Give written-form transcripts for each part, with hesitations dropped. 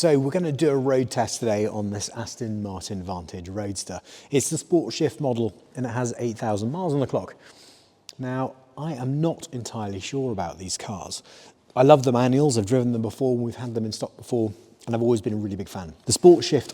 So we're going to do a road test today on this Aston Martin Vantage Roadster. It's the Sport Shift model and it has 8,000 miles on the clock. Now, I am not entirely sure about these cars. I love the manuals, I've driven them before, we've had them in stock before, and I've always been a really big fan. The Sport Shift,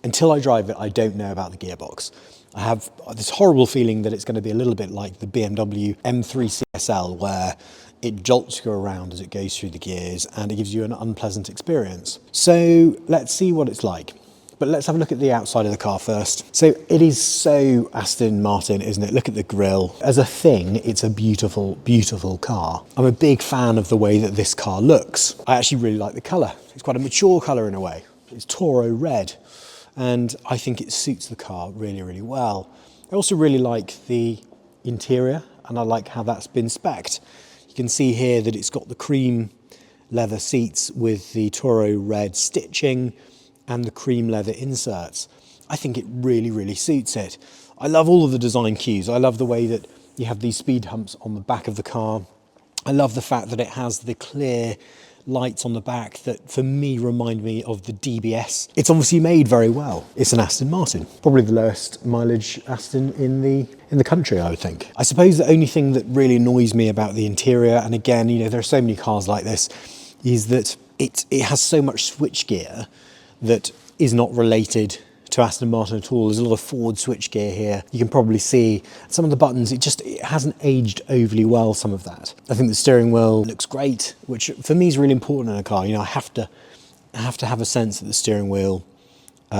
until I drive it, I don't know about the gearbox. I have this horrible feeling that it's going to be a little bit like the BMW M3 CSL, where it jolts you around as it goes through the gears and it gives you an unpleasant experience. So let's see what it's like. But let's have a look at the outside of the car first. So it is so Aston Martin, isn't it? Look at the grille. As a thing, it's a beautiful, beautiful car. I'm a big fan of the way that this car looks. I actually really like the colour. It's quite a mature colour in a way. It's Toro Red. And I think it suits the car really, really well. I also really like the interior and I like how that's been spec'd. You can see here that it's got the cream leather seats with the Toro Red stitching and the cream leather inserts. I think it really, really suits it. I love all of the design cues. I love the way that you have these speed humps on the back of the car. I love the fact that it has the clear lights on the back that for me remind me of the DBS. It's obviously made very well. It's an Aston Martin, probably the lowest mileage Aston in the country, I would think. I suppose the only thing that really annoys me about the interior, and again, you know, there are so many cars like this, is that it has so much switchgear that is not related to Aston Martin at all. There's a lot of forward switchgear here. You can probably see some of the buttons, it hasn't aged overly well, some of that. I think the steering wheel looks great, which for me is really important in a car. You know, I have to have a sense that the steering wheel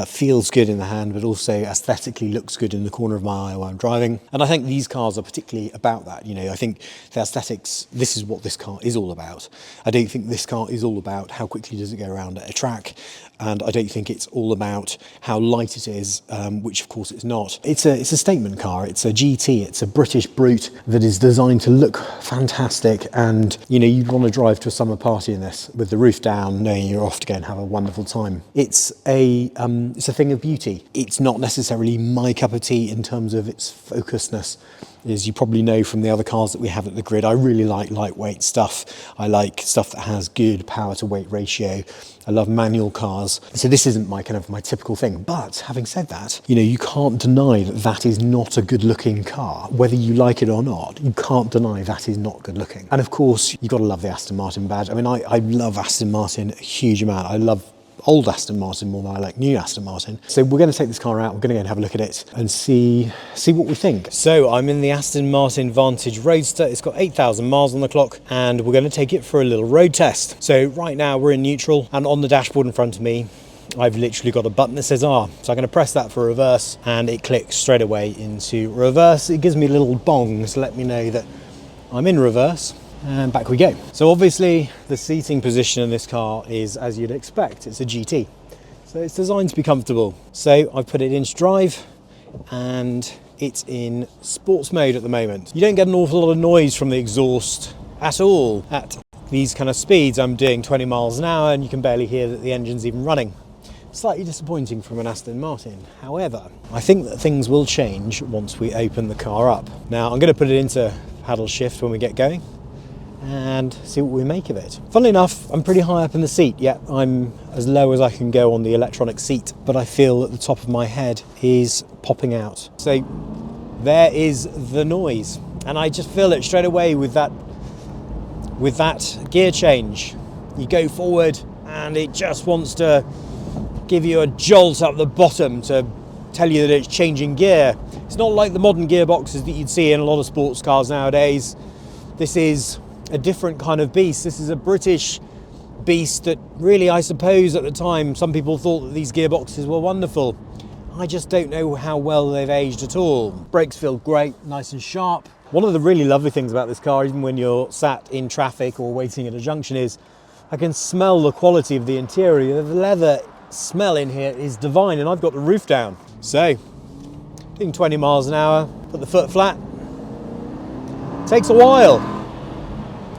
feels good in the hand, but also aesthetically looks good in the corner of my eye while I'm driving. And I think these cars are particularly about that. You know, I think the aesthetics, this is what this car is all about. I don't think this car is all about how quickly does it go around at a track. And I don't think it's all about how light it is, which of course it's not. It's a statement car, it's a GT, it's a British brute that is designed to look fantastic. And you know, you'd want to drive to a summer party in this with the roof down, knowing you're off to go and have a wonderful time. It's a thing of beauty. It's not necessarily my cup of tea in terms of its focusedness. As you probably know from the other cars that we have at the grid, I really like lightweight stuff. I like stuff that has good power to weight ratio. I love manual cars. So this isn't my typical thing. But having said that, you know, you can't deny that that is not a good looking car. Whether you like it or not, you can't deny that is not good looking. And of course, you've got to love the Aston Martin badge. I mean, I love Aston Martin a huge amount. I love old Aston Martin more than I like new Aston Martin. So we're going to take this car out, we're going to go and have a look at it and see what we think. So I'm in the Aston Martin Vantage Roadster. It's got 8,000 miles on the clock and we're going to take it for a little road test. So right now we're in neutral and on the dashboard in front of me, I've literally got a button that says R. So I'm going to press that for reverse and it clicks straight away into reverse. It gives me a little bong to let me know that I'm in reverse. And back we go. So obviously the seating position in this car is as you'd expect. It's a GT. So it's designed to be comfortable. So I've put it into drive and it's in sports mode at the moment. You don't get an awful lot of noise from the exhaust at all. At these kind of speeds, I'm doing 20 miles an hour and you can barely hear that the engine's even running. Slightly disappointing from an Aston Martin. However, I think that things will change once we open the car up. Now I'm going to put it into paddle shift when we get going and see what we make of it. Funnily enough, I'm pretty high up in the seat. Yeah, I'm as low as I can go on the electronic seat, but I feel that the top of my head is popping out. So there is the noise, and I just feel it straight away with that gear change. You go forward and it just wants to give you a jolt up the bottom to tell you that it's changing gear. It's not like the modern gearboxes that you'd see in a lot of sports cars nowadays. This is a different kind of beast. This is a British beast that really, I suppose at the time, some people thought that these gearboxes were wonderful. I just don't know how well they've aged at all. Brakes feel great, nice and sharp. One of the really lovely things about this car, even when you're sat in traffic or waiting at a junction, is I can smell the quality of the interior. The leather smell in here is divine, and I've got the roof down. So, doing 20 miles an hour, put the foot flat. Takes a while.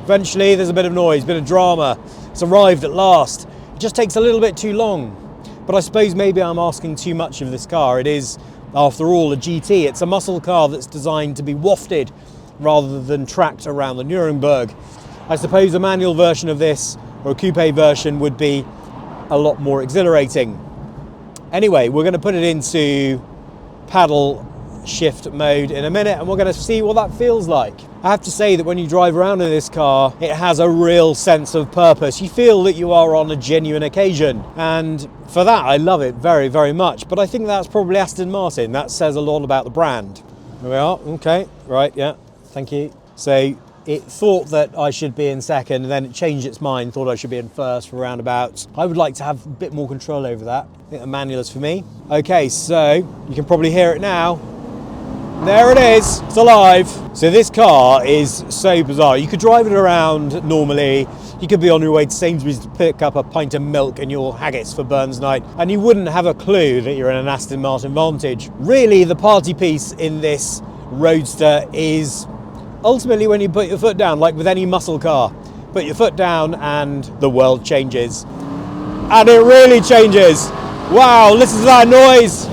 Eventually there's a bit of noise, a bit of drama. It's arrived at last. It just takes a little bit too long. But I suppose maybe I'm asking too much of this car. It is, after all, a GT. It's a muscle car that's designed to be wafted rather than tracked around the Nuremberg. I suppose a manual version of this, or a coupe version, would be a lot more exhilarating. Anyway, we're going to put it into paddle shift mode in a minute and we're going to see what that feels like. I have to say that when you drive around in this car, it has a real sense of purpose. You feel that you are on a genuine occasion, and for that I love it very, very much. But I think that's probably Aston Martin. That says a lot about the brand. There we are. Okay, right, yeah, thank you. So it thought that I should be in second, and then it changed its mind, thought I should be in first for roundabouts. I would like to have a bit more control over that. I think the manual is for me. Okay, so you can probably hear it now. There it is, it's alive. So this car is so bizarre. You could drive it around normally. You could be on your way to Sainsbury's to pick up a pint of milk and your haggis for Burns night, and you wouldn't have a clue that you're in an Aston Martin Vantage. Really, the party piece in this Roadster is ultimately when you put your foot down, like with any muscle car. Put your foot down and the world changes. And it really changes. Wow, listen to that noise.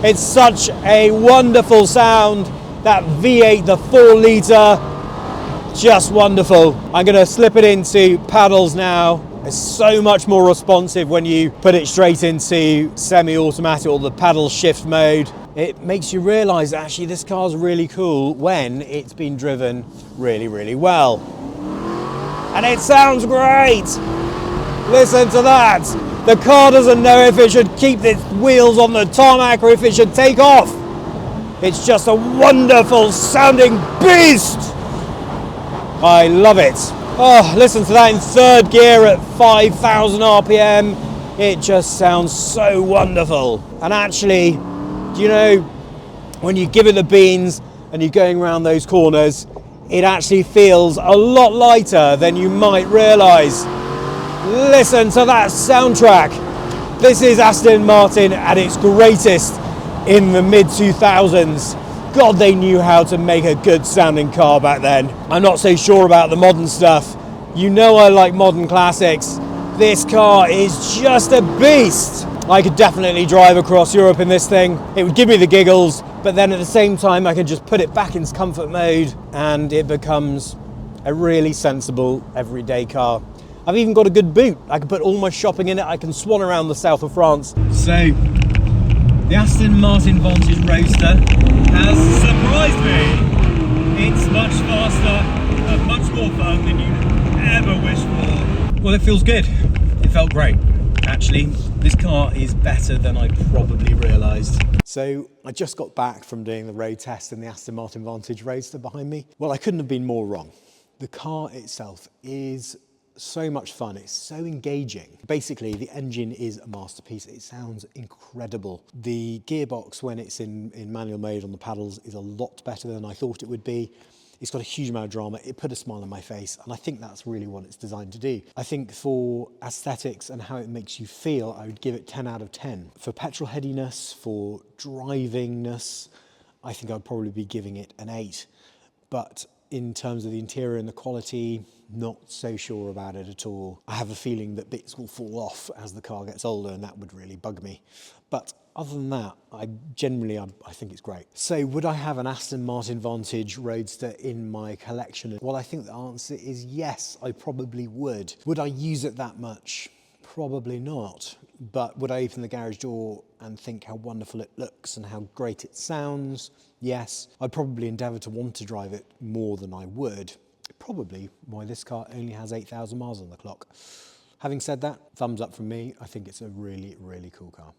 It's such a wonderful sound. That V8, the 4 litre, just wonderful. I'm gonna slip it into paddles now. It's so much more responsive when you put it straight into semi-automatic or the paddle shift mode. It makes you realise that actually this car's really cool when it's been driven really, really well. And it sounds great. Listen to that. The car doesn't know if it should keep its wheels on the tarmac or if it should take off. It's just a wonderful sounding beast. I love it. Oh, listen to that in third gear at 5,000 RPM. It just sounds so wonderful. And actually, do you know, when you give it the beans and you're going around those corners, it actually feels a lot lighter than you might realise. Listen to that soundtrack. This is Aston Martin at its greatest in the mid-2000s. God, they knew how to make a good sounding car back then. I'm not so sure about the modern stuff. You know I like modern classics. This car is just a beast. I could definitely drive across Europe in this thing. It would give me the giggles, but then at the same time I can just put it back into comfort mode and it becomes a really sensible everyday car. I've even got a good boot. I can put all my shopping in it. I can swan around the south of France. So, the Aston Martin Vantage Roadster has surprised me. It's much faster and much more fun than you'd ever wish for. Well, it feels good. It felt great. Actually, this car is better than I probably realised. So, I just got back from doing the road test in the Aston Martin Vantage Roadster behind me. Well, I couldn't have been more wrong. The car itself is so much fun. It's so engaging. Basically, the engine is a masterpiece. It sounds incredible. The gearbox, when it's in manual mode on the paddles, is a lot better than I thought it would be. It's got a huge amount of drama. It put a smile on my face, and I think that's really what it's designed to do. I think for aesthetics and how it makes you feel, I would give it 10 out of 10. For petrol headiness, for drivingness, I think I'd probably be giving it an 8. But in terms of the interior and the quality, not so sure about it at all. I have a feeling that bits will fall off as the car gets older, and that would really bug me. But other than that, I think it's great. So would I have an Aston Martin Vantage Roadster in my collection? Well, I think the answer is yes, I probably would. Would I use it that much? Probably not. But would I open the garage door and think how wonderful it looks and how great it sounds? Yes. I'd probably endeavour to want to drive it more than I would. Probably why this car only has 8,000 miles on the clock. Having said that, thumbs up from me. I think it's a really, really cool car.